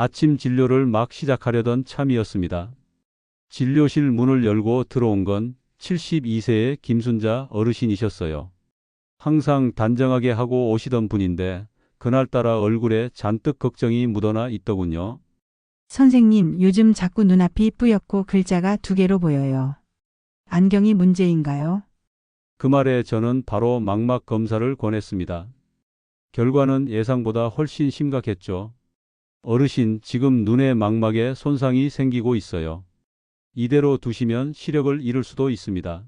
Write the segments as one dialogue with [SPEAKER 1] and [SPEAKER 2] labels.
[SPEAKER 1] 아침 진료를 막 시작하려던 참이었습니다. 진료실 문을 열고 들어온 건 72세의 김순자 어르신이셨어요. 항상 단정하게 하고 오시던 분인데 그날따라 얼굴에 잔뜩 걱정이 묻어나 있더군요.
[SPEAKER 2] 선생님, 요즘 자꾸 눈앞이 뿌옇고 글자가 두 개로 보여요. 안경이 문제인가요?
[SPEAKER 1] 그 말에 저는 바로 망막 검사를 권했습니다. 결과는 예상보다 훨씬 심각했죠. 어르신, 지금 눈의 망막에 손상이 생기고 있어요. 이대로 두시면 시력을 잃을 수도 있습니다.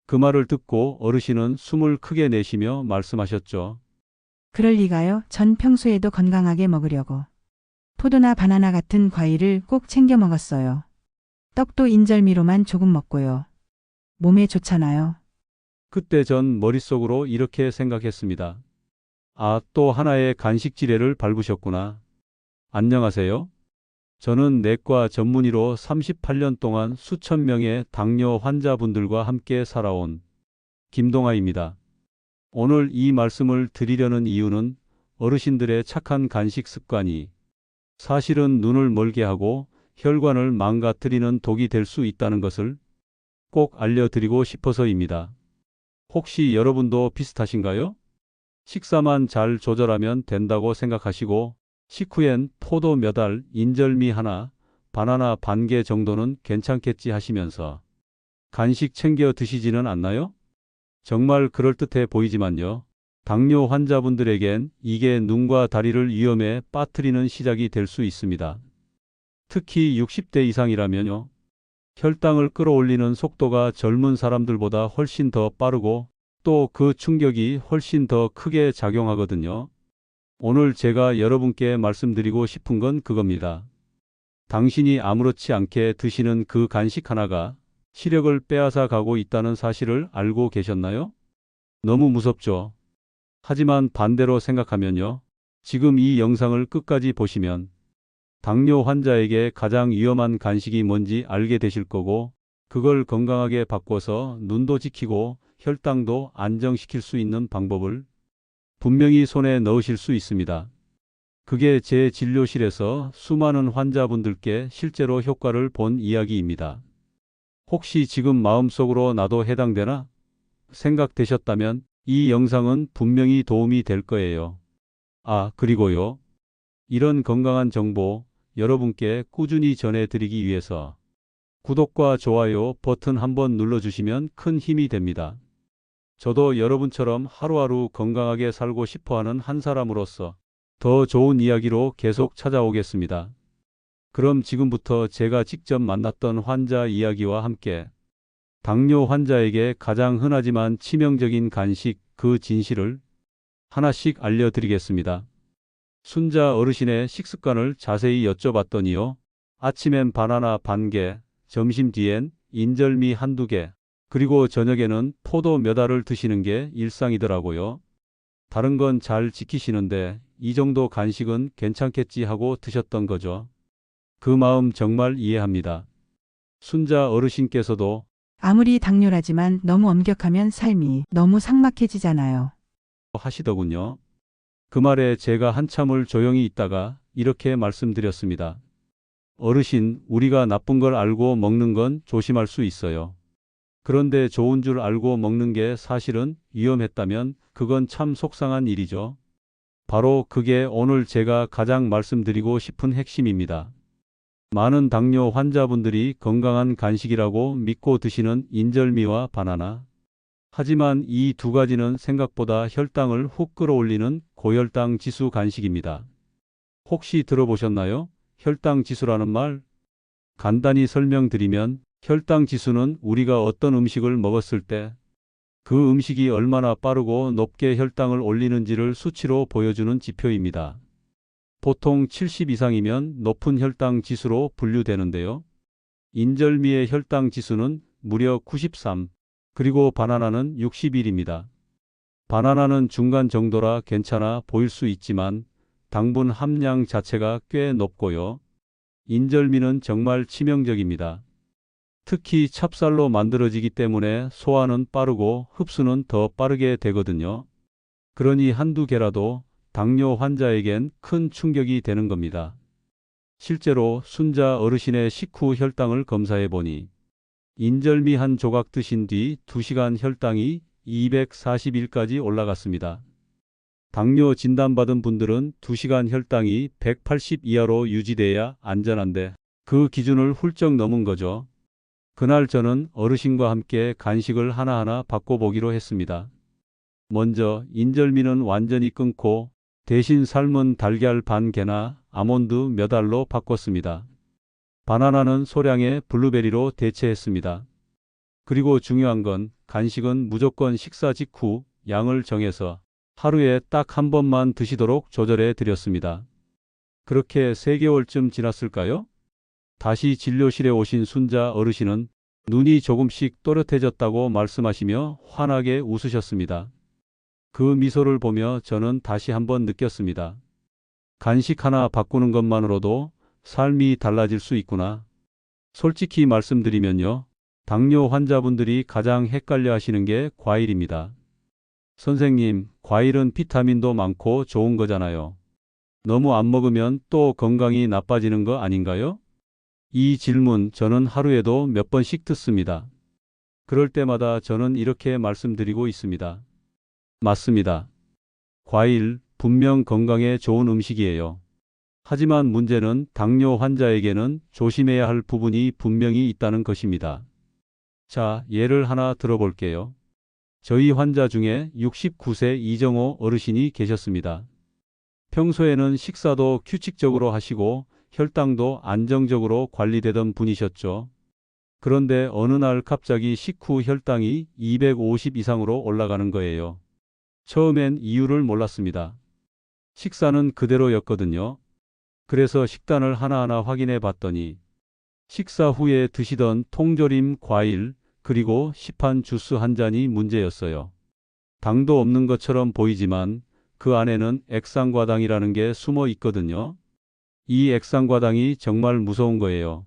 [SPEAKER 1] 그 말을 듣고 어르신은 숨을 크게 내쉬며 말씀하셨죠.
[SPEAKER 2] 그럴 리가요? 전 평소에도 건강하게 먹으려고 포도나 바나나 같은 과일을 꼭 챙겨 먹었어요. 떡도 인절미로만 조금 먹고요. 몸에 좋잖아요.
[SPEAKER 1] 그때 전 머릿속으로 이렇게 생각했습니다. 아, 또 하나의 간식 지뢰를 밟으셨구나. 안녕하세요. 저는 내과 전문의로 38년 동안 수천 명의 당뇨 환자분들과 함께 살아온 김동아입니다. 오늘 이 말씀을 드리려는 이유는 어르신들의 착한 간식 습관이 사실은 눈을 멀게 하고 혈관을 망가뜨리는 독이 될 수 있다는 것을 꼭 알려드리고 싶어서입니다. 혹시 여러분도 비슷하신가요? 식사만 잘 조절하면 된다고 생각하시고 식후엔 포도 몇 알, 인절미 하나, 바나나 반 개 정도는 괜찮겠지 하시면서 간식 챙겨 드시지는 않나요? 정말 그럴듯해 보이지만요. 당뇨 환자분들에겐 이게 눈과 다리를 위험에 빠뜨리는 시작이 될 수 있습니다. 특히 60대 이상이라면요. 혈당을 끌어올리는 속도가 젊은 사람들보다 훨씬 더 빠르고 또 그 충격이 훨씬 더 크게 작용하거든요. 오늘 제가 여러분께 말씀드리고 싶은 건 그겁니다. 당신이 아무렇지 않게 드시는 그 간식 하나가 시력을 빼앗아 가고 있다는 사실을 알고 계셨나요? 너무 무섭죠? 하지만 반대로 생각하면요. 지금 이 영상을 끝까지 보시면 당뇨 환자에게 가장 위험한 간식이 뭔지 알게 되실 거고 그걸 건강하게 바꿔서 눈도 지키고 혈당도 안정시킬 수 있는 방법을 분명히 손에 넣으실 수 있습니다. 그게 제 진료실에서 수많은 환자분들께 실제로 효과를 본 이야기입니다. 혹시 지금 마음속으로 나도 해당되나 생각되셨다면 이 영상은 분명히 도움이 될 거예요. 아, 그리고요. 이런 건강한 정보 여러분께 꾸준히 전해드리기 위해서 구독과 좋아요 버튼 한번 눌러주시면 큰 힘이 됩니다. 저도 여러분처럼 하루하루 건강하게 살고 싶어하는 한 사람으로서 더 좋은 이야기로 계속 찾아오겠습니다. 그럼 지금부터 제가 직접 만났던 환자 이야기와 함께 당뇨 환자에게 가장 흔하지만 치명적인 간식 그 진실을 하나씩 알려드리겠습니다. 순자 어르신의 식습관을 자세히 여쭤봤더니요. 아침엔 바나나 반 개, 점심 뒤엔 인절미 한두 개, 그리고 저녁에는 포도 몇 알을 드시는 게 일상이더라고요. 다른 건 잘 지키시는데 이 정도 간식은 괜찮겠지 하고 드셨던 거죠. 그 마음 정말 이해합니다. 순자 어르신께서도
[SPEAKER 2] 아무리 당뇨라지만 너무 엄격하면 삶이 너무 삭막해지잖아요.
[SPEAKER 1] 하시더군요. 그 말에 제가 한참을 조용히 있다가 이렇게 말씀드렸습니다. 어르신, 우리가 나쁜 걸 알고 먹는 건 조심할 수 있어요. 그런데 좋은 줄 알고 먹는 게 사실은 위험했다면 그건 참 속상한 일이죠. 바로 그게 오늘 제가 가장 말씀드리고 싶은 핵심입니다. 많은 당뇨 환자분들이 건강한 간식이라고 믿고 드시는 인절미와 바나나. 하지만 이 두 가지는 생각보다 혈당을 훅 끌어올리는 고혈당 지수 간식입니다. 혹시 들어보셨나요? 혈당 지수라는 말? 간단히 설명드리면 혈당 지수는 우리가 어떤 음식을 먹었을 때 그 음식이 얼마나 빠르고 높게 혈당을 올리는지를 수치로 보여주는 지표입니다. 보통 70 이상이면 높은 혈당 지수로 분류되는데요. 인절미의 혈당 지수는 무려 93, 그리고 바나나는 61입니다. 바나나는 중간 정도라 괜찮아 보일 수 있지만 당분 함량 자체가 꽤 높고요. 인절미는 정말 치명적입니다. 특히 찹쌀로 만들어지기 때문에 소화는 빠르고 흡수는 더 빠르게 되거든요. 그러니 한두 개라도 당뇨 환자에겐 큰 충격이 되는 겁니다. 실제로 순자 어르신의 식후 혈당을 검사해 보니 인절미 한 조각 드신 뒤 2시간 혈당이 241까지 올라갔습니다. 당뇨 진단받은 분들은 2시간 혈당이 180 이하로 유지돼야 안전한데 그 기준을 훌쩍 넘은 거죠. 그날 저는 어르신과 함께 간식을 하나하나 바꿔보기로 했습니다. 먼저 인절미는 완전히 끊고 대신 삶은 달걀 반 개나 아몬드 몇 알로 바꿨습니다. 바나나는 소량의 블루베리로 대체했습니다. 그리고 중요한 건 간식은 무조건 식사 직후 양을 정해서 하루에 딱 한 번만 드시도록 조절해 드렸습니다. 그렇게 3개월쯤 지났을까요? 다시 진료실에 오신 순자 어르신은 눈이 조금씩 또렷해졌다고 말씀하시며 환하게 웃으셨습니다. 그 미소를 보며 저는 다시 한번 느꼈습니다. 간식 하나 바꾸는 것만으로도 삶이 달라질 수 있구나. 솔직히 말씀드리면요. 당뇨 환자분들이 가장 헷갈려 하시는 게 과일입니다. 선생님, 과일은 비타민도 많고 좋은 거잖아요. 너무 안 먹으면 또 건강이 나빠지는 거 아닌가요? 이 질문 저는 하루에도 몇 번씩 듣습니다. 그럴 때마다 저는 이렇게 말씀드리고 있습니다. 맞습니다. 과일, 분명 건강에 좋은 음식이에요. 하지만 문제는 당뇨 환자에게는 조심해야 할 부분이 분명히 있다는 것입니다. 자, 예를 하나 들어볼게요. 저희 환자 중에 69세 이정호 어르신이 계셨습니다. 평소에는 식사도 규칙적으로 하시고 혈당도 안정적으로 관리되던 분이셨죠. 그런데 어느 날 갑자기 식후 혈당이 250 이상으로 올라가는 거예요. 처음엔 이유를 몰랐습니다. 식사는 그대로였거든요. 그래서 식단을 하나하나 확인해 봤더니 식사 후에 드시던 통조림 과일 그리고 시판 주스 한 잔이 문제였어요. 당도 없는 것처럼 보이지만 그 안에는 액상과당이라는 게 숨어 있거든요. 이 액상과당이 정말 무서운 거예요.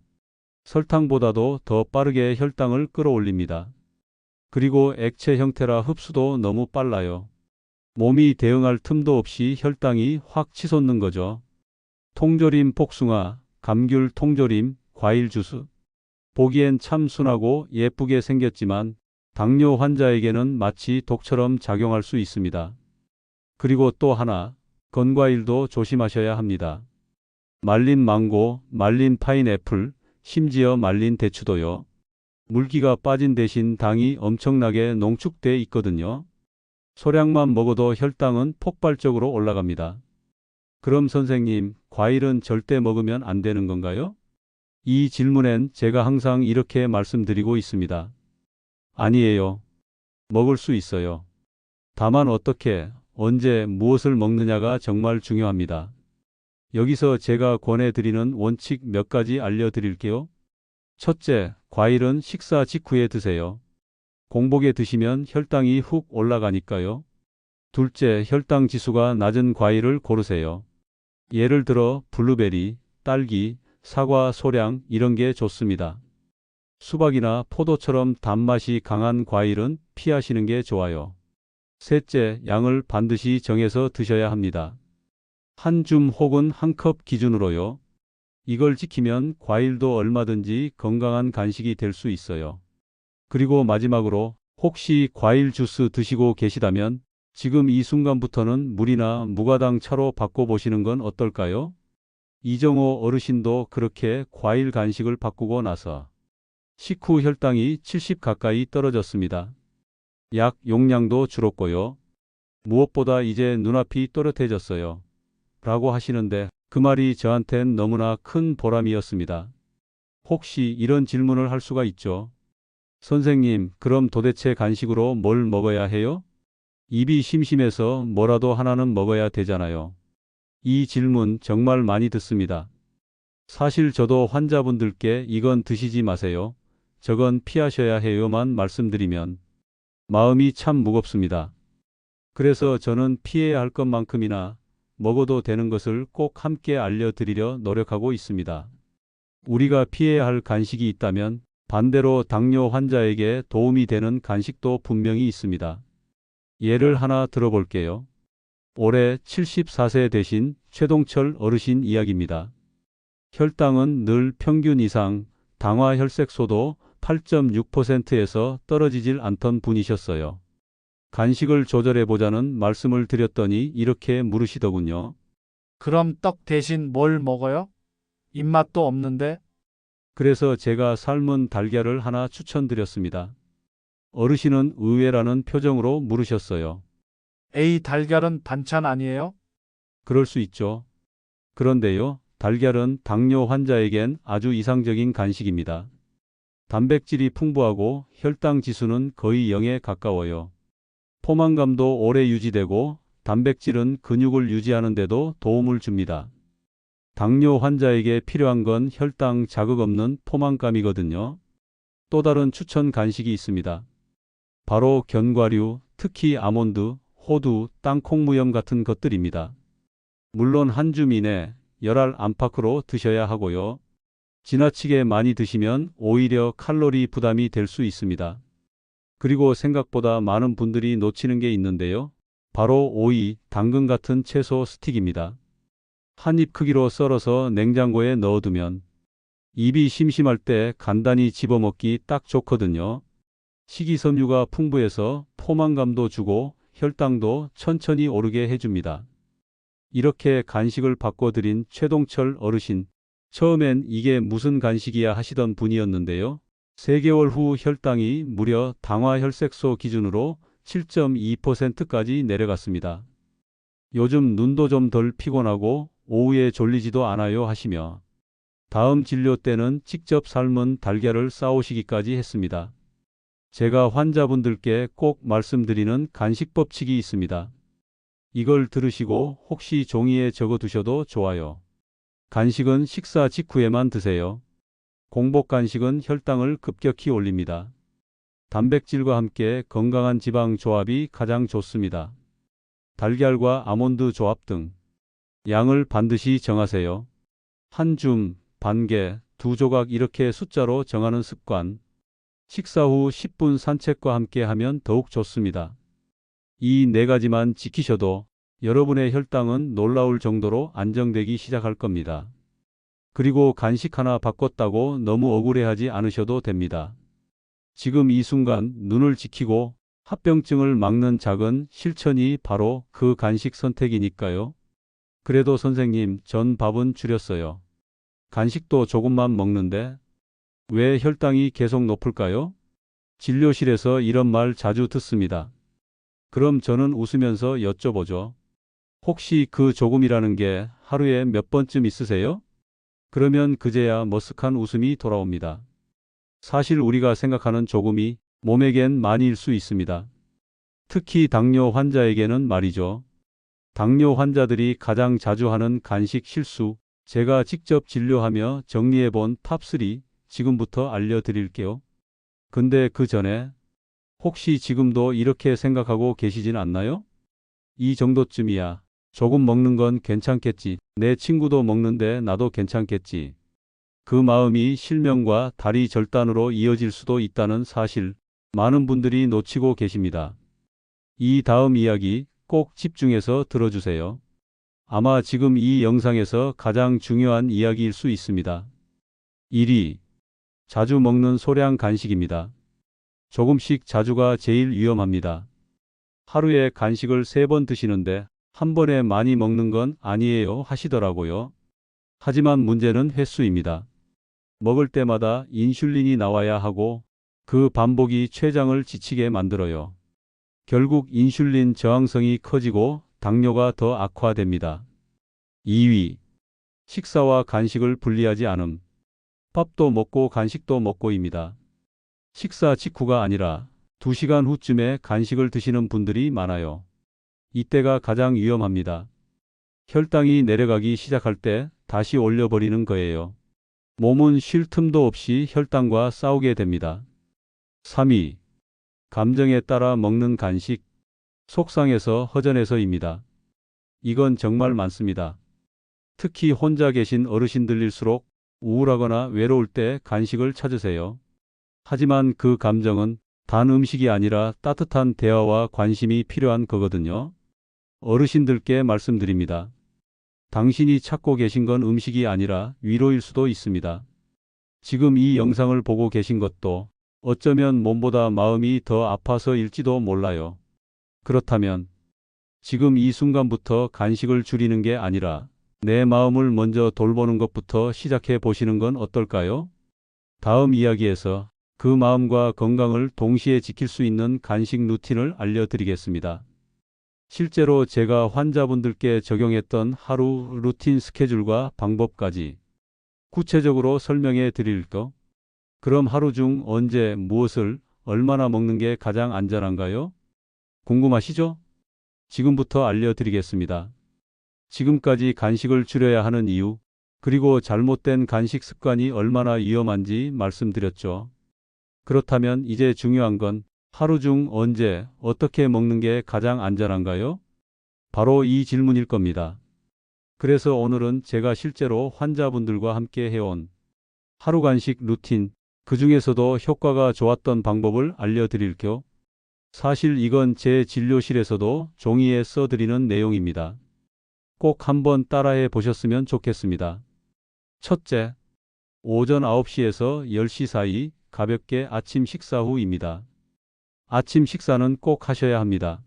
[SPEAKER 1] 설탕보다도 더 빠르게 혈당을 끌어올립니다. 그리고 액체 형태라 흡수도 너무 빨라요. 몸이 대응할 틈도 없이 혈당이 확 치솟는 거죠. 통조림 복숭아, 감귤 통조림, 과일 주스. 보기엔 참 순하고 예쁘게 생겼지만 당뇨 환자에게는 마치 독처럼 작용할 수 있습니다. 그리고 또 하나, 건과일도 조심하셔야 합니다. 말린 망고, 말린 파인애플, 심지어 말린 대추도요. 물기가 빠진 대신 당이 엄청나게 농축돼 있거든요. 소량만 먹어도 혈당은 폭발적으로 올라갑니다. 그럼 선생님, 과일은 절대 먹으면 안 되는 건가요? 이 질문엔 제가 항상 이렇게 말씀드리고 있습니다. 아니에요. 먹을 수 있어요. 다만 어떻게, 언제, 무엇을 먹느냐가 정말 중요합니다. 여기서 제가 권해드리는 원칙 몇 가지 알려드릴게요. 첫째, 과일은 식사 직후에 드세요. 공복에 드시면 혈당이 훅 올라가니까요. 둘째, 혈당 지수가 낮은 과일을 고르세요. 예를 들어 블루베리, 딸기, 사과 소량 이런 게 좋습니다. 수박이나 포도처럼 단맛이 강한 과일은 피하시는 게 좋아요. 셋째, 양을 반드시 정해서 드셔야 합니다. 한 줌 혹은 한 컵 기준으로요. 이걸 지키면 과일도 얼마든지 건강한 간식이 될 수 있어요. 그리고 마지막으로 혹시 과일 주스 드시고 계시다면 지금 이 순간부터는 물이나 무가당 차로 바꿔보시는 건 어떨까요? 이정호 어르신도 그렇게 과일 간식을 바꾸고 나서 식후 혈당이 70 가까이 떨어졌습니다. 약 용량도 줄었고요. 무엇보다 이제 눈앞이 또렷해졌어요. 라고 하시는데 그 말이 저한텐 너무나 큰 보람이었습니다. 혹시 이런 질문을 할 수가 있죠. 선생님, 그럼 도대체 간식으로 뭘 먹어야 해요? 입이 심심해서 뭐라도 하나는 먹어야 되잖아요. 이 질문 정말 많이 듣습니다. 사실 저도 환자분들께 이건 드시지 마세요. 저건 피하셔야 해요만 말씀드리면 마음이 참 무겁습니다. 그래서 저는 피해야 할 것만큼이나 먹어도 되는 것을 꼭 함께 알려드리려 노력하고 있습니다. 우리가 피해야 할 간식이 있다면 반대로 당뇨 환자에게 도움이 되는 간식도 분명히 있습니다. 예를 하나 들어볼게요. 올해 74세 되신 최동철 어르신 이야기입니다. 혈당은 늘 평균 이상, 당화 혈색소도 8.6%에서 떨어지질 않던 분이셨어요. 간식을 조절해보자는 말씀을 드렸더니 이렇게 물으시더군요.
[SPEAKER 3] 그럼 떡 대신 뭘 먹어요? 입맛도 없는데.
[SPEAKER 1] 그래서 제가 삶은 달걀을 하나 추천드렸습니다. 어르신은 의외라는 표정으로 물으셨어요.
[SPEAKER 3] 에이, 달걀은 반찬 아니에요?
[SPEAKER 1] 그럴 수 있죠. 그런데요, 달걀은 당뇨 환자에겐 아주 이상적인 간식입니다. 단백질이 풍부하고 혈당 지수는 거의 0에 가까워요. 포만감도 오래 유지되고 단백질은 근육을 유지하는 데도 도움을 줍니다. 당뇨 환자에게 필요한 건 혈당 자극 없는 포만감이거든요. 또 다른 추천 간식이 있습니다. 바로 견과류, 특히 아몬드, 호두, 땅콩 무염 같은 것들입니다. 물론 한 줌 이내 열알 안팎으로 드셔야 하고요. 지나치게 많이 드시면 오히려 칼로리 부담이 될 수 있습니다. 그리고 생각보다 많은 분들이 놓치는 게 있는데요. 바로 오이, 당근 같은 채소 스틱입니다. 한 입 크기로 썰어서 냉장고에 넣어두면 입이 심심할 때 간단히 집어먹기 딱 좋거든요. 식이섬유가 풍부해서 포만감도 주고 혈당도 천천히 오르게 해줍니다. 이렇게 간식을 바꿔드린 최동철 어르신, 처음엔 이게 무슨 간식이야 하시던 분이었는데요. 3개월 후 혈당이 무려 당화 혈색소 기준으로 7.2%까지 내려갔습니다. 요즘 눈도 좀 덜 피곤하고 오후에 졸리지도 않아요 하시며 다음 진료 때는 직접 삶은 달걀을 싸오시기까지 했습니다. 제가 환자분들께 꼭 말씀드리는 간식 법칙이 있습니다. 이걸 들으시고 혹시 종이에 적어 두셔도 좋아요. 간식은 식사 직후에만 드세요. 공복 간식은 혈당을 급격히 올립니다. 단백질과 함께 건강한 지방 조합이 가장 좋습니다. 달걀과 아몬드 조합 등 양을 반드시 정하세요. 한 줌, 반 개, 2조각 이렇게 숫자로 정하는 습관. 식사 후 10분 산책과 함께 하면 더욱 좋습니다. 이 4가지만 지키셔도 여러분의 혈당은 놀라울 정도로 안정되기 시작할 겁니다. 그리고 간식 하나 바꿨다고 너무 억울해하지 않으셔도 됩니다. 지금 이 순간 눈을 지키고 합병증을 막는 작은 실천이 바로 그 간식 선택이니까요. 그래도 선생님, 전 밥은 줄였어요. 간식도 조금만 먹는데 왜 혈당이 계속 높을까요? 진료실에서 이런 말 자주 듣습니다. 그럼 저는 웃으면서 여쭤보죠. 혹시 그 조금이라는 게 하루에 몇 번쯤 있으세요? 그러면 그제야 머쓱한 웃음이 돌아옵니다. 사실 우리가 생각하는 조금이 몸에겐 많이일 수 있습니다. 특히 당뇨 환자에게는 말이죠. 당뇨 환자들이 가장 자주 하는 간식 실수, 제가 직접 진료하며 정리해본 탑3 지금부터 알려드릴게요. 근데 그 전에 혹시 지금도 이렇게 생각하고 계시진 않나요? 이 정도쯤이야. 조금 먹는 건 괜찮겠지. 내 친구도 먹는데 나도 괜찮겠지. 그 마음이 실명과 다리 절단으로 이어질 수도 있다는 사실, 많은 분들이 놓치고 계십니다. 이 다음 이야기 꼭 집중해서 들어주세요. 아마 지금 이 영상에서 가장 중요한 이야기일 수 있습니다. 1위. 자주 먹는 소량 간식입니다. 조금씩 자주가 제일 위험합니다. 하루에 간식을 3번 드시는데 한 번에 많이 먹는 건 아니에요 하시더라고요. 하지만 문제는 횟수입니다. 먹을 때마다 인슐린이 나와야 하고 그 반복이 췌장을 지치게 만들어요. 결국 인슐린 저항성이 커지고 당뇨가 더 악화됩니다. 2위. 식사와 간식을 분리하지 않음. 밥도 먹고 간식도 먹고입니다. 식사 직후가 아니라 2시간 후쯤에 간식을 드시는 분들이 많아요. 이때가 가장 위험합니다. 혈당이 내려가기 시작할 때 다시 올려버리는 거예요. 몸은 쉴 틈도 없이 혈당과 싸우게 됩니다. 3위. 감정에 따라 먹는 간식. 속상해서 허전해서입니다. 이건 정말 많습니다. 특히 혼자 계신 어르신들일수록 우울하거나 외로울 때 간식을 찾으세요. 하지만 그 감정은 단 음식이 아니라 따뜻한 대화와 관심이 필요한 거거든요. 어르신들께 말씀드립니다. 당신이 찾고 계신 건 음식이 아니라 위로일 수도 있습니다. 지금 이 영상을 보고 계신 것도 어쩌면 몸보다 마음이 더 아파서일지도 몰라요. 그렇다면 지금 이 순간부터 간식을 줄이는 게 아니라 내 마음을 먼저 돌보는 것부터 시작해 보시는 건 어떨까요? 다음 이야기에서 그 마음과 건강을 동시에 지킬 수 있는 간식 루틴을 알려드리겠습니다. 실제로 제가 환자분들께 적용했던 하루 루틴 스케줄과 방법까지 구체적으로 설명해 드릴까? 그럼 하루 중 언제 무엇을 얼마나 먹는 게 가장 안전한가요? 궁금하시죠? 지금부터 알려드리겠습니다. 지금까지 간식을 줄여야 하는 이유, 그리고 잘못된 간식 습관이 얼마나 위험한지 말씀드렸죠. 그렇다면 이제 중요한 건 하루 중 언제 어떻게 먹는 게 가장 안전한가요? 바로 이 질문일 겁니다. 그래서 오늘은 제가 실제로 환자분들과 함께 해온 하루 간식 루틴, 그 중에서도 효과가 좋았던 방법을 알려드릴게요. 사실 이건 제 진료실에서도 종이에 써드리는 내용입니다. 꼭 한번 따라해 보셨으면 좋겠습니다. 첫째, 오전 9시에서 10시 사이 가볍게 아침 식사 후입니다. 아침 식사는 꼭 하셔야 합니다.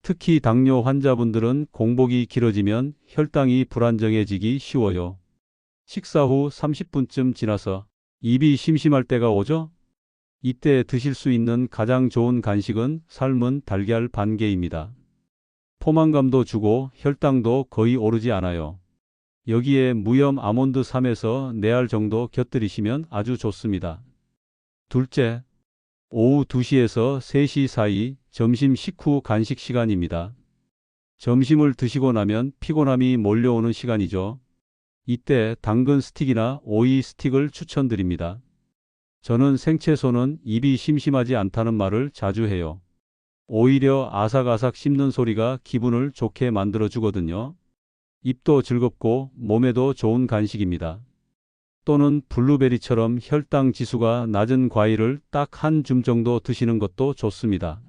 [SPEAKER 1] 특히 당뇨 환자분들은 공복이 길어지면 혈당이 불안정해지기 쉬워요. 식사 후 30분쯤 지나서 입이 심심할 때가 오죠? 이때 드실 수 있는 가장 좋은 간식은 삶은 달걀 반 개입니다. 포만감도 주고 혈당도 거의 오르지 않아요. 여기에 무염 아몬드 3에서 4알 정도 곁들이시면 아주 좋습니다. 둘째, 오후 2시에서 3시 사이 점심 식후 간식 시간입니다. 점심을 드시고 나면 피곤함이 몰려오는 시간이죠. 이때 당근 스틱이나 오이 스틱을 추천드립니다. 저는 생채소는 입이 심심하지 않다는 말을 자주 해요. 오히려 아삭아삭 씹는 소리가 기분을 좋게 만들어 주거든요. 입도 즐겁고 몸에도 좋은 간식입니다. 또는 블루베리처럼 혈당 지수가 낮은 과일을 딱 한 줌 정도 드시는 것도 좋습니다.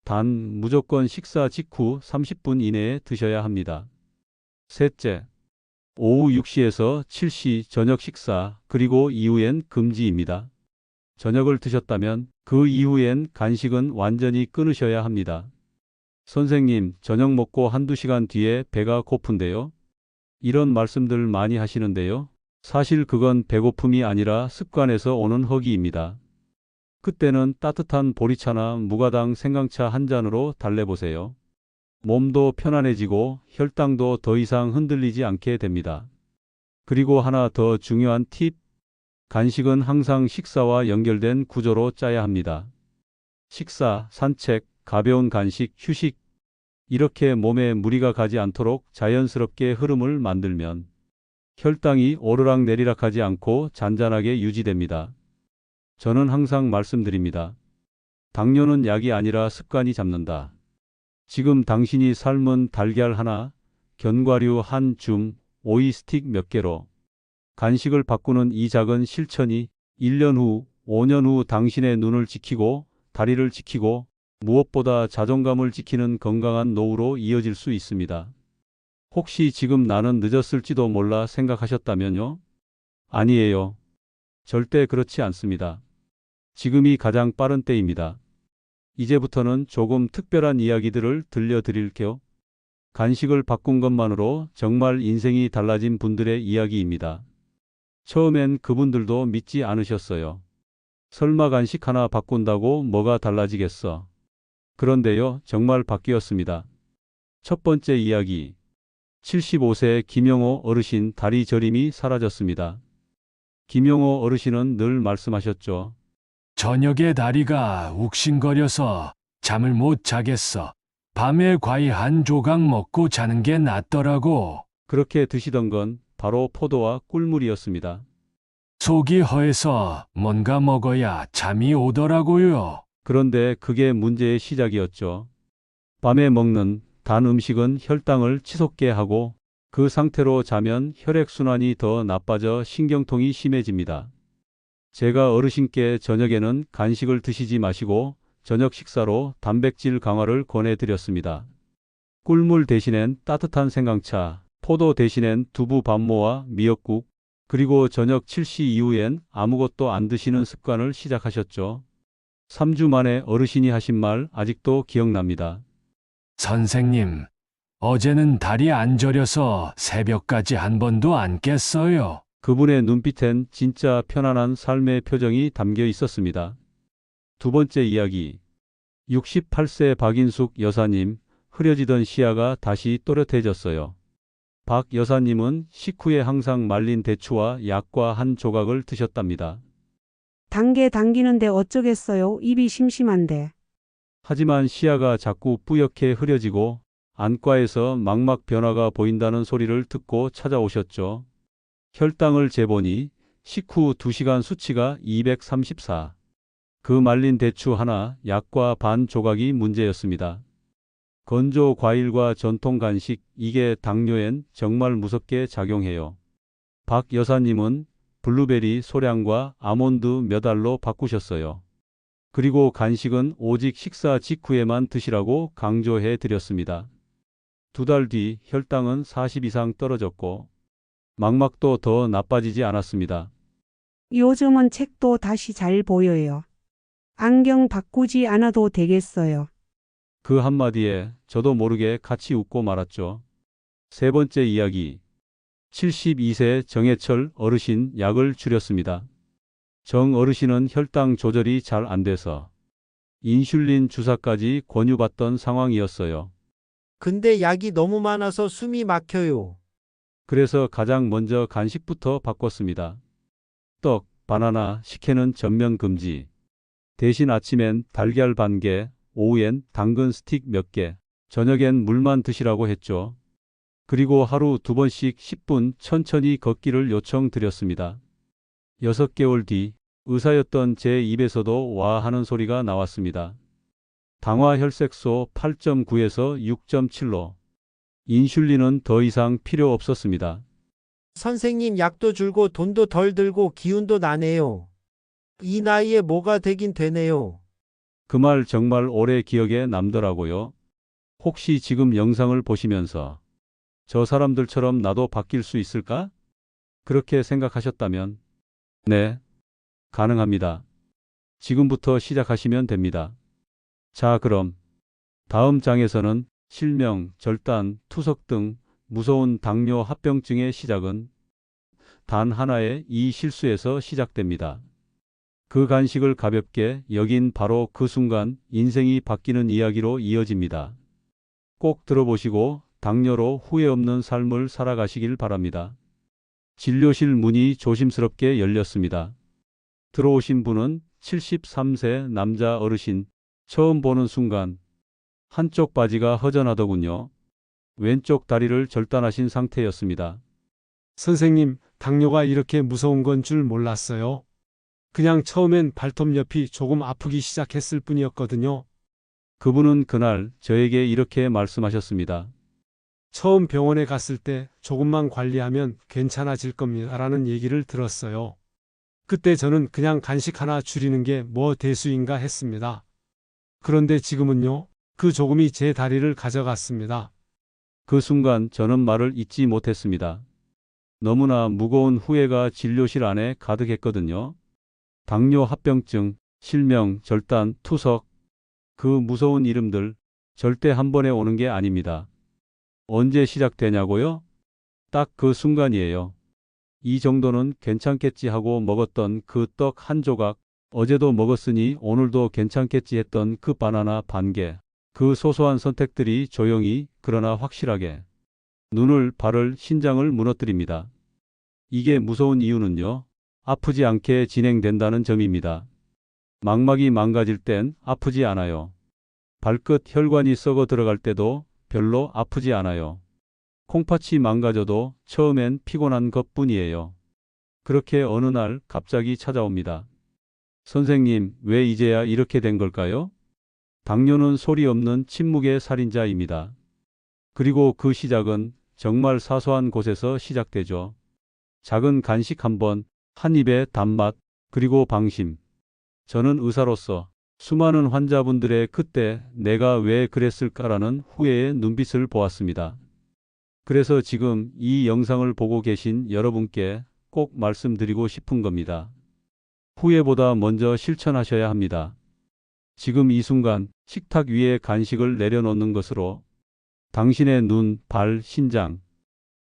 [SPEAKER 1] 단 무조건 식사 직후 30분 이내에 드셔야 합니다. 셋째, 오후 6시에서 7시 저녁 식사, 그리고 이후엔 금지입니다. 저녁을 드셨다면 그 이후엔 간식은 완전히 끊으셔야 합니다. 선생님, 저녁 먹고 한두 시간 뒤에 배가 고픈데요? 이런 말씀들 많이 하시는데요. 사실 그건 배고픔이 아니라 습관에서 오는 허기입니다. 그때는 따뜻한 보리차나 무가당 생강차 한 잔으로 달래보세요. 몸도 편안해지고 혈당도 더 이상 흔들리지 않게 됩니다. 그리고 하나 더 중요한 팁, 간식은 항상 식사와 연결된 구조로 짜야 합니다. 식사, 산책, 가벼운 간식, 휴식, 이렇게 몸에 무리가 가지 않도록 자연스럽게 흐름을 만들면 혈당이 오르락내리락하지 않고 잔잔하게 유지됩니다. 저는 항상 말씀드립니다. 당뇨는 약이 아니라 습관이 잡는다. 지금 당신이 삶은 달걀 하나, 견과류 한 줌, 오이 스틱 몇 개로 간식을 바꾸는 이 작은 실천이 1년 후, 5년 후 당신의 눈을 지키고 다리를 지키고 무엇보다 자존감을 지키는 건강한 노후로 이어질 수 있습니다. 혹시 지금 나는 늦었을지도 몰라 생각하셨다면요? 아니에요. 절대 그렇지 않습니다. 지금이 가장 빠른 때입니다. 이제부터는 조금 특별한 이야기들을 들려드릴게요. 간식을 바꾼 것만으로 정말 인생이 달라진 분들의 이야기입니다. 처음엔 그분들도 믿지 않으셨어요. 설마 간식 하나 바꾼다고 뭐가 달라지겠어? 그런데요, 정말 바뀌었습니다. 첫 번째 이야기. 75세 김영호 어르신 다리 저림이 사라졌습니다. 김영호 어르신은 늘 말씀하셨죠.
[SPEAKER 4] 저녁에 다리가 욱신거려서 잠을 못 자겠어. 밤에 과일 한 조각 먹고 자는 게 낫더라고.
[SPEAKER 1] 그렇게 드시던 건 바로 포도와 꿀물이었습니다.
[SPEAKER 4] 속이 허해서 뭔가 먹어야 잠이 오더라고요.
[SPEAKER 1] 그런데 그게 문제의 시작이었죠. 밤에 먹는 단 음식은 혈당을 치솟게 하고 그 상태로 자면 혈액순환이 더 나빠져 신경통이 심해집니다. 제가 어르신께 저녁에는 간식을 드시지 마시고 저녁 식사로 단백질 강화를 권해드렸습니다. 꿀물 대신엔 따뜻한 생강차, 포도 대신엔 두부 밥모와 미역국, 그리고 저녁 7시 이후엔 아무것도 안 드시는 습관을 시작하셨죠. 3주 만에 어르신이 하신 말 아직도 기억납니다.
[SPEAKER 4] 선생님, 어제는 다리 안 저려서 새벽까지 한 번도 안 깼어요.
[SPEAKER 1] 그분의 눈빛엔 진짜 편안한 삶의 표정이 담겨 있었습니다. 두 번째 이야기. 68세 박인숙 여사님, 흐려지던 시야가 다시 또렷해졌어요. 박 여사님은 식후에 항상 말린 대추와 약과 한 조각을 드셨답니다.
[SPEAKER 5] 단계 당기는데 어쩌겠어요. 입이 심심한데.
[SPEAKER 1] 하지만 시야가 자꾸 뿌옇게 흐려지고 안과에서 망막 변화가 보인다는 소리를 듣고 찾아오셨죠. 혈당을 재보니 식후 2시간 수치가 234. 그 말린 대추 하나, 약과 반 조각이 문제였습니다. 건조 과일과 전통 간식, 이게 당뇨엔 정말 무섭게 작용해요. 박 여사님은 블루베리 소량과 아몬드 몇 알로 바꾸셨어요. 그리고 간식은 오직 식사 직후에만 드시라고 강조해 드렸습니다. 2달 뒤 혈당은 40 이상 떨어졌고 망막도 더 나빠지지 않았습니다.
[SPEAKER 5] 요즘은 책도 다시 잘 보여요. 안경 바꾸지 않아도 되겠어요.
[SPEAKER 1] 그 한마디에 저도 모르게 같이 웃고 말았죠. 세 번째 이야기. 72세 정해철 어르신 약을 줄였습니다. 정 어르신은 혈당 조절이 잘 안 돼서 인슐린 주사까지 권유받던 상황이었어요.
[SPEAKER 6] 근데 약이 너무 많아서 숨이 막혀요.
[SPEAKER 1] 그래서 가장 먼저 간식부터 바꿨습니다. 떡, 바나나, 식혜는 전면 금지. 대신 아침엔 달걀 반 개, 오후엔 당근 스틱 몇 개, 저녁엔 물만 드시라고 했죠. 그리고 하루 2번씩 10분 천천히 걷기를 요청드렸습니다. 6개월 뒤 의사였던 제 입에서도 와 하는 소리가 나왔습니다. 당화 혈색소 8.9에서 6.7로 인슐린은 더 이상 필요 없었습니다.
[SPEAKER 6] 선생님 약도 줄고 돈도 덜 들고 기운도 나네요. 이 나이에 뭐가 되긴 되네요.
[SPEAKER 1] 그 말 정말 오래 기억에 남더라고요. 혹시 지금 영상을 보시면서 저 사람들처럼 나도 바뀔 수 있을까? 그렇게 생각하셨다면 네, 가능합니다. 지금부터 시작하시면 됩니다. 자, 그럼 다음 장에서는 실명, 절단, 투석 등 무서운 당뇨 합병증의 시작은 단 하나의 이 실수에서 시작됩니다. 그 간식을 가볍게 여긴 바로 그 순간 인생이 바뀌는 이야기로 이어집니다. 꼭 들어보시고 당뇨로 후회 없는 삶을 살아가시길 바랍니다. 진료실 문이 조심스럽게 열렸습니다. 들어오신 분은 73세 남자 어르신. 처음 보는 순간 한쪽 바지가 허전하더군요. 왼쪽 다리를 절단하신 상태였습니다.
[SPEAKER 7] 선생님, 당뇨가 이렇게 무서운 건 줄 몰랐어요. 그냥 처음엔 발톱 옆이 조금 아프기 시작했을 뿐이었거든요.
[SPEAKER 1] 그분은 그날 저에게 이렇게 말씀하셨습니다.
[SPEAKER 7] 처음 병원에 갔을 때 조금만 관리하면 괜찮아질 겁니다라는 얘기를 들었어요. 그때 저는 그냥 간식 하나 줄이는 게 뭐 대수인가 했습니다. 그런데 지금은요, 그 조금이 제 다리를 가져갔습니다.
[SPEAKER 1] 그 순간 저는 말을 잇지 못했습니다. 너무나 무거운 후회가 진료실 안에 가득했거든요. 당뇨 합병증, 실명, 절단, 투석. 그 무서운 이름들 절대 한 번에 오는 게 아닙니다. 언제 시작되냐고요? 딱 그 순간이에요. 이 정도는 괜찮겠지 하고 먹었던 그 떡 한 조각, 어제도 먹었으니 오늘도 괜찮겠지 했던 그 바나나 반 개, 그 소소한 선택들이 조용히 그러나 확실하게 눈을, 발을, 심장을 무너뜨립니다. 이게 무서운 이유는요, 아프지 않게 진행된다는 점입니다. 망막이 망가질 땐 아프지 않아요. 발끝 혈관이 썩어 들어갈 때도 별로 아프지 않아요. 콩팥이 망가져도 처음엔 피곤한 것뿐이에요. 그렇게 어느 날 갑자기 찾아옵니다. 선생님, 왜 이제야 이렇게 된 걸까요? 당뇨는 소리 없는 침묵의 살인자입니다. 그리고 그 시작은 정말 사소한 곳에서 시작되죠. 작은 간식 한 번, 한 입의 단맛, 그리고 방심. 저는 의사로서 수많은 환자분들의 그때 내가 왜 그랬을까라는 후회의 눈빛을 보았습니다. 그래서 지금 이 영상을 보고 계신 여러분께 꼭 말씀드리고 싶은 겁니다. 후회보다 먼저 실천하셔야 합니다. 지금 이 순간 식탁 위에 간식을 내려놓는 것으로 당신의 눈, 발, 신장,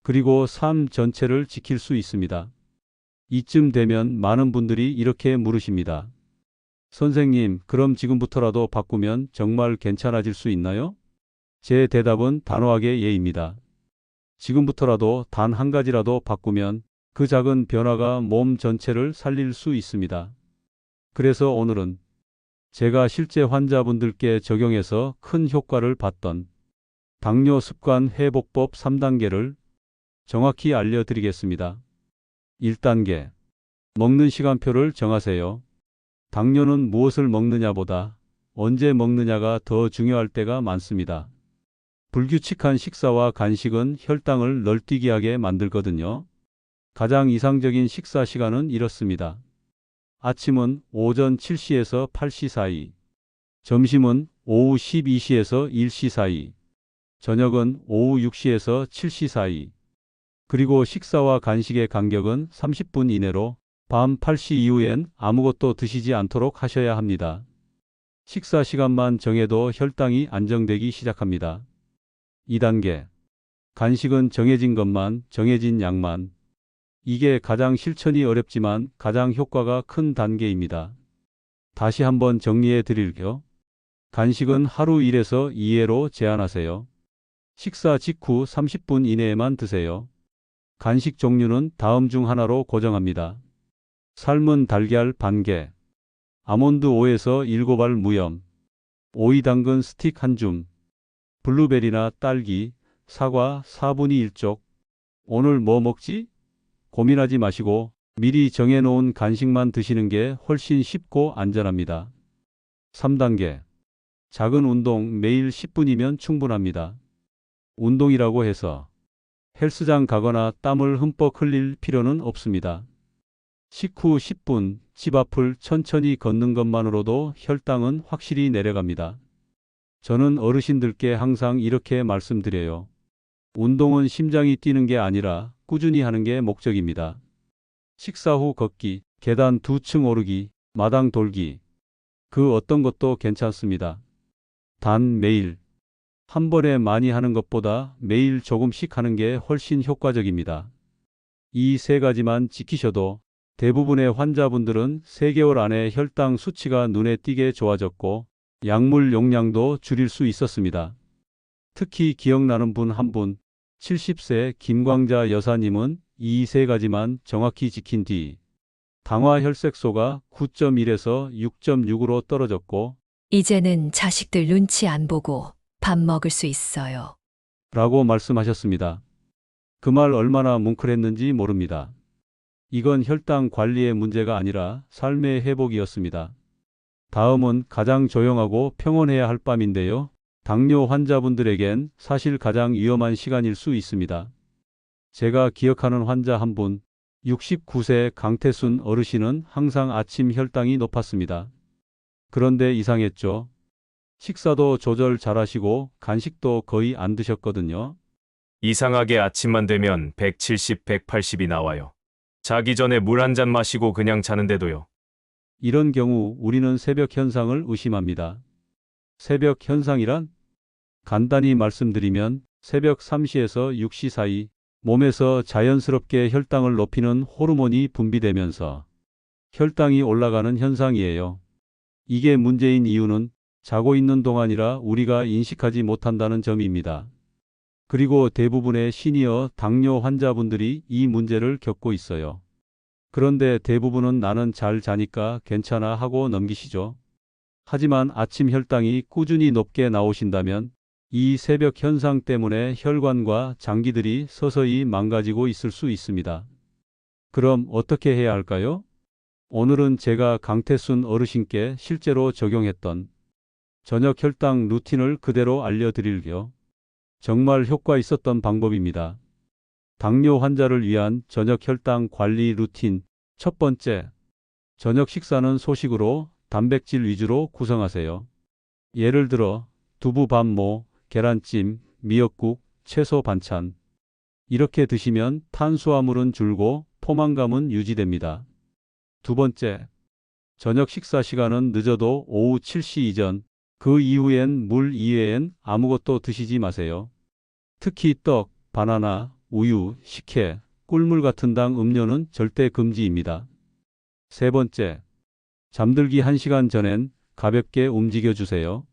[SPEAKER 1] 그리고 삶 전체를 지킬 수 있습니다. 이쯤 되면 많은 분들이 이렇게 물으십니다. 선생님, 그럼 지금부터라도 바꾸면 정말 괜찮아질 수 있나요? 제 대답은 단호하게 예입니다. 지금부터라도 단 한 가지라도 바꾸면 그 작은 변화가 몸 전체를 살릴 수 있습니다. 그래서 오늘은 제가 실제 환자분들께 적용해서 큰 효과를 봤던 당뇨 습관 회복법 3단계를 정확히 알려드리겠습니다. 1단계. 먹는 시간표를 정하세요. 당뇨는 무엇을 먹느냐보다 언제 먹느냐가 더 중요할 때가 많습니다. 불규칙한 식사와 간식은 혈당을 널뛰게 하게 만들거든요. 가장 이상적인 식사 시간은 이렇습니다. 아침은 오전 7시에서 8시 사이, 점심은 오후 12시에서 1시 사이, 저녁은 오후 6시에서 7시 사이, 그리고 식사와 간식의 간격은 30분 이내로 밤 8시 이후엔 아무것도 드시지 않도록 하셔야 합니다. 식사 시간만 정해도 혈당이 안정되기 시작합니다. 2단계. 간식은 정해진 것만, 정해진 양만. 이게 가장 실천이 어렵지만 가장 효과가 큰 단계입니다. 다시 한번 정리해 드릴게요. 간식은 하루 1에서 2회로 제한하세요. 식사 직후 30분 이내에만 드세요. 간식 종류는 다음 중 하나로 고정합니다. 삶은 달걀 반개, 아몬드 5에서 7알 무염, 오이 당근 스틱 1줌, 블루베리나 딸기, 사과 4분의 1쪽. 오늘 뭐 먹지? 고민하지 마시고 미리 정해놓은 간식만 드시는 게 훨씬 쉽고 안전합니다. 3단계. 작은 운동 매일 10분이면 충분합니다. 운동이라고 해서 헬스장 가거나 땀을 흠뻑 흘릴 필요는 없습니다. 식후 10분 집 앞을 천천히 걷는 것만으로도 혈당은 확실히 내려갑니다. 저는 어르신들께 항상 이렇게 말씀드려요. 운동은 심장이 뛰는 게 아니라 꾸준히 하는 게 목적입니다. 식사 후 걷기, 계단 2층 오르기, 마당 돌기, 그 어떤 것도 괜찮습니다. 단 매일, 한 번에 많이 하는 것보다 매일 조금씩 하는 게 훨씬 효과적입니다. 이 세 가지만 지키셔도 대부분의 환자분들은 3개월 안에 혈당 수치가 눈에 띄게 좋아졌고 약물 용량도 줄일 수 있었습니다. 특히 기억나는 분 한 분, 70세 김광자 여사님은 이 세 가지만 정확히 지킨 뒤 당화 혈색소가 9.1에서 6.6으로 떨어졌고
[SPEAKER 8] 이제는 자식들 눈치 안 보고 밥 먹을 수 있어요.
[SPEAKER 1] 라고 말씀하셨습니다. 그 말 얼마나 뭉클했는지 모릅니다. 이건 혈당 관리의 문제가 아니라 삶의 회복이었습니다. 다음은 가장 조용하고 평온해야 할 밤인데요. 당뇨 환자분들에겐 사실 가장 위험한 시간일 수 있습니다. 제가 기억하는 환자 한 분, 69세 강태순 어르신은 항상 아침 혈당이 높았습니다. 그런데 이상했죠. 식사도 조절 잘하시고 간식도 거의 안 드셨거든요.
[SPEAKER 9] 이상하게 아침만 되면 170, 180이 나와요. 자기 전에 물 한 잔 마시고 그냥 자는데도요.
[SPEAKER 1] 이런 경우 우리는 새벽 현상을 의심합니다. 새벽 현상이란? 간단히 말씀드리면 새벽 3시에서 6시 사이 몸에서 자연스럽게 혈당을 높이는 호르몬이 분비되면서 혈당이 올라가는 현상이에요. 이게 문제인 이유는 자고 있는 동안이라 우리가 인식하지 못한다는 점입니다. 그리고 대부분의 시니어 당뇨 환자분들이 이 문제를 겪고 있어요. 그런데 대부분은 나는 잘 자니까 괜찮아 하고 넘기시죠. 하지만 아침 혈당이 꾸준히 높게 나오신다면 이 새벽 현상 때문에 혈관과 장기들이 서서히 망가지고 있을 수 있습니다. 그럼 어떻게 해야 할까요? 오늘은 제가 강태순 어르신께 실제로 적용했던 저녁 혈당 루틴을 그대로 알려드릴게요. 정말 효과 있었던 방법입니다. 당뇨 환자를 위한 저녁 혈당 관리 루틴. 첫 번째, 저녁 식사는 소식으로 단백질 위주로 구성하세요. 예를 들어 두부 반모, 계란찜, 미역국, 채소 반찬. 이렇게 드시면 탄수화물은 줄고 포만감은 유지됩니다. 두 번째, 저녁 식사 시간은 늦어도 오후 7시 이전, 그 이후엔 물 이외엔 아무것도 드시지 마세요. 특히 떡, 바나나, 우유, 식혜, 꿀물 같은 당 음료는 절대 금지입니다. 세 번째, 잠들기 1시간 전엔 가볍게 움직여 주세요.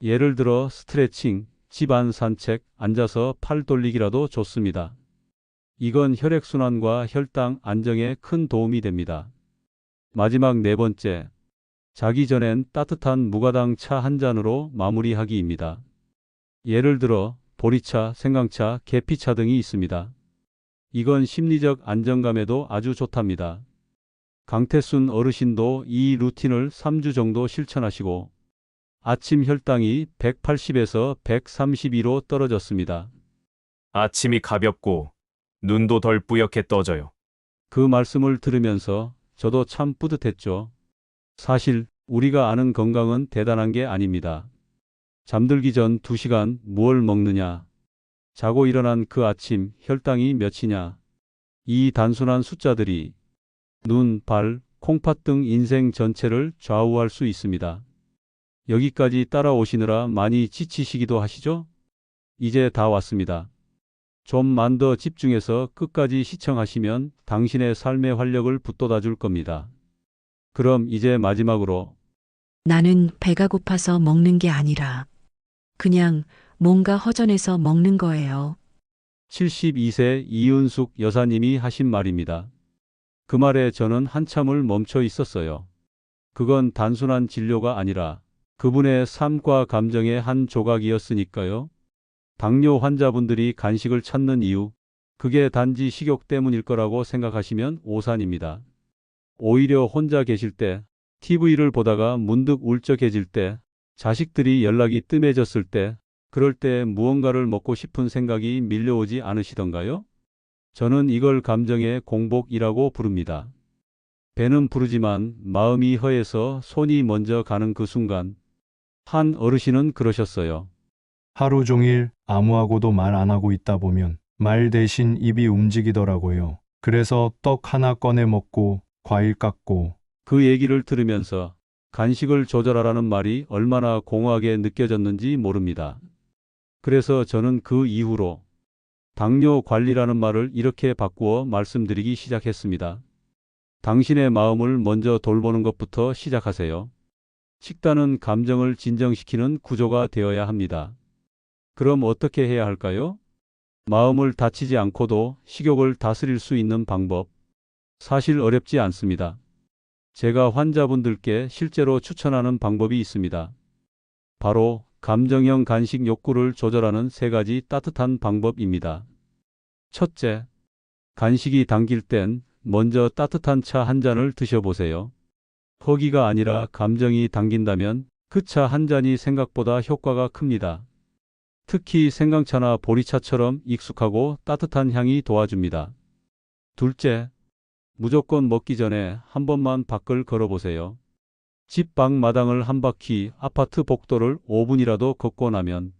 [SPEAKER 1] 예를 들어 스트레칭, 집안 산책, 앉아서 팔 돌리기라도 좋습니다. 이건 혈액순환과 혈당 안정에 큰 도움이 됩니다. 마지막 네 번째, 자기 전엔 따뜻한 무가당 차 한 잔으로 마무리하기입니다. 예를 들어 보리차, 생강차, 계피차 등이 있습니다. 이건 심리적 안정감에도 아주 좋답니다. 강태순 어르신도 이 루틴을 3주 정도 실천하시고 아침 혈당이 180에서 132로 떨어졌습니다.
[SPEAKER 9] 아침이 가볍고 눈도 덜 뿌옇게 떠져요.
[SPEAKER 1] 그 말씀을 들으면서 저도 참 뿌듯했죠. 사실 우리가 아는 건강은 대단한 게 아닙니다. 잠들기 전 2시간 무얼 먹느냐, 자고 일어난 그 아침 혈당이 몇이냐, 이 단순한 숫자들이 눈, 발, 콩팥 등 인생 전체를 좌우할 수 있습니다. 여기까지 따라오시느라 많이 지치시기도 하시죠? 이제 다 왔습니다. 좀만 더 집중해서 끝까지 시청하시면 당신의 삶의 활력을 북돋아 줄 겁니다. 그럼 이제 마지막으로
[SPEAKER 10] 나는 배가 고파서 먹는 게 아니라 그냥 뭔가 허전해서 먹는 거예요.
[SPEAKER 1] 72세 이은숙 여사님이 하신 말입니다. 그 말에 저는 한참을 멈춰 있었어요. 그건 단순한 진료가 아니라 그분의 삶과 감정의 한 조각이었으니까요. 당뇨 환자분들이 간식을 찾는 이유, 그게 단지 식욕 때문일 거라고 생각하시면 오산입니다. 오히려 혼자 계실 때, TV를 보다가 문득 울적해질 때, 자식들이 연락이 뜸해졌을 때, 그럴 때 무언가를 먹고 싶은 생각이 밀려오지 않으시던가요? 저는 이걸 감정의 공복이라고 부릅니다. 배는 부르지만 마음이 허해서 손이 먼저 가는 그 순간, 한 어르신은 그러셨어요.
[SPEAKER 11] 하루 종일 아무하고도 말 안 하고 있다 보면 말 대신 입이 움직이더라고요. 그래서 떡 하나 꺼내 먹고 과일 깎고.
[SPEAKER 1] 그 얘기를 들으면서 간식을 조절하라는 말이 얼마나 공허하게 느껴졌는지 모릅니다. 그래서 저는 그 이후로 당뇨 관리라는 말을 이렇게 바꾸어 말씀드리기 시작했습니다. 당신의 마음을 먼저 돌보는 것부터 시작하세요. 식단은 감정을 진정시키는 구조가 되어야 합니다. 그럼 어떻게 해야 할까요? 마음을 다치지 않고도 식욕을 다스릴 수 있는 방법. 사실 어렵지 않습니다. 제가 환자분들께 실제로 추천하는 방법이 있습니다. 바로 감정형 간식 욕구를 조절하는 3가지 따뜻한 방법입니다. 첫째, 간식이 당길 땐 먼저 따뜻한 차 한 잔을 드셔보세요. 허기가 아니라 감정이 당긴다면 그 차 한 잔이 생각보다 효과가 큽니다. 특히 생강차나 보리차처럼 익숙하고 따뜻한 향이 도와줍니다. 둘째, 무조건 먹기 전에 한 번만 밖을 걸어보세요. 집 밖 마당을 한 바퀴, 아파트 복도를 5분이라도 걷고 나면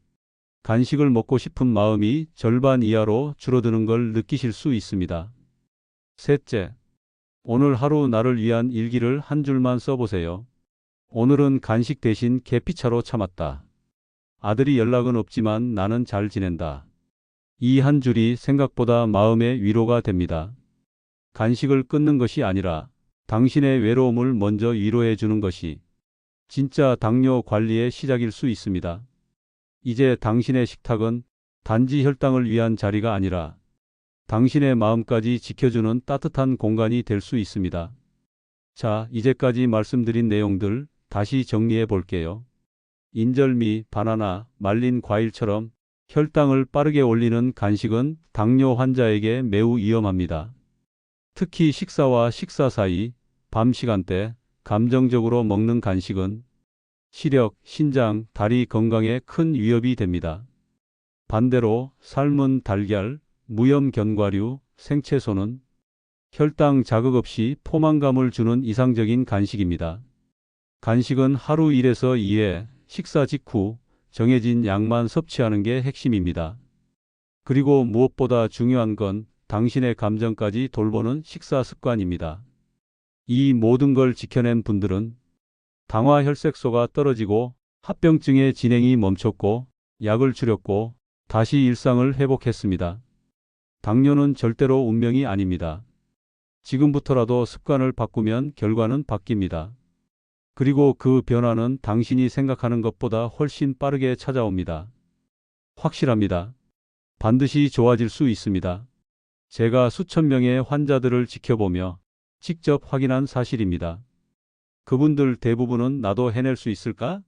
[SPEAKER 1] 간식을 먹고 싶은 마음이 절반 이하로 줄어드는 걸 느끼실 수 있습니다. 셋째, 오늘 하루 나를 위한 일기를 한 줄만 써보세요. 오늘은 간식 대신 계피차로 참았다. 아들이 연락은 없지만 나는 잘 지낸다. 이 한 줄이 생각보다 마음의 위로가 됩니다. 간식을 끊는 것이 아니라 당신의 외로움을 먼저 위로해 주는 것이 진짜 당뇨 관리의 시작일 수 있습니다. 이제 당신의 식탁은 단지 혈당을 위한 자리가 아니라 당신의 마음까지 지켜주는 따뜻한 공간이 될 수 있습니다. 자, 이제까지 말씀드린 내용들 다시 정리해 볼게요. 인절미, 바나나, 말린 과일처럼 혈당을 빠르게 올리는 간식은 당뇨 환자에게 매우 위험합니다. 특히 식사와 식사 사이, 밤 시간대, 감정적으로 먹는 간식은 시력, 신장, 다리 건강에 큰 위협이 됩니다. 반대로 삶은 달걀, 무염 견과류, 생채소는 혈당 자극 없이 포만감을 주는 이상적인 간식입니다. 간식은 하루 1에서 2회, 식사 직후 정해진 양만 섭취하는 게 핵심입니다. 그리고 무엇보다 중요한 건 당신의 감정까지 돌보는 식사 습관입니다. 이 모든 걸 지켜낸 분들은 당화 혈색소가 떨어지고 합병증의 진행이 멈췄고 약을 줄였고 다시 일상을 회복했습니다. 당뇨는 절대로 운명이 아닙니다. 지금부터라도 습관을 바꾸면 결과는 바뀝니다. 그리고 그 변화는 당신이 생각하는 것보다 훨씬 빠르게 찾아옵니다. 확실합니다. 반드시 좋아질 수 있습니다. 제가 수천 명의 환자들을 지켜보며 직접 확인한 사실입니다. 그분들 대부분은 나도 해낼 수 있을까?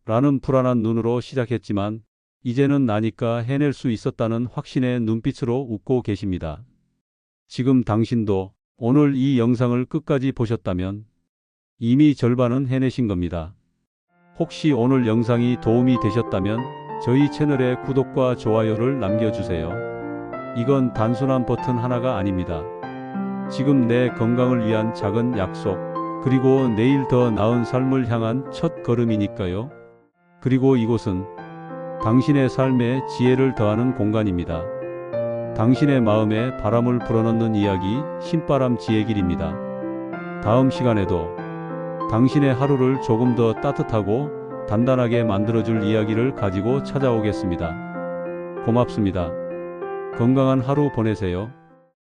[SPEAKER 1] 라는 불안한 눈으로 시작했지만 이제는 나니까 해낼 수 있었다는 확신의 눈빛으로 웃고 계십니다. 지금 당신도 오늘 이 영상을 끝까지 보셨다면 이미 절반은 해내신 겁니다. 혹시 오늘 영상이 도움이 되셨다면 저희 채널에 구독과 좋아요를 남겨주세요. 이건 단순한 버튼 하나가 아닙니다. 지금 내 건강을 위한 작은 약속, 그리고 내일 더 나은 삶을 향한 첫 걸음이니까요. 그리고 이곳은 당신의 삶에 지혜를 더하는 공간입니다. 당신의 마음에 바람을 불어넣는 이야기, 신바람 지혜길입니다. 다음 시간에도 당신의 하루를 조금 더 따뜻하고 단단하게 만들어줄 이야기를 가지고 찾아오겠습니다. 고맙습니다. 건강한 하루 보내세요.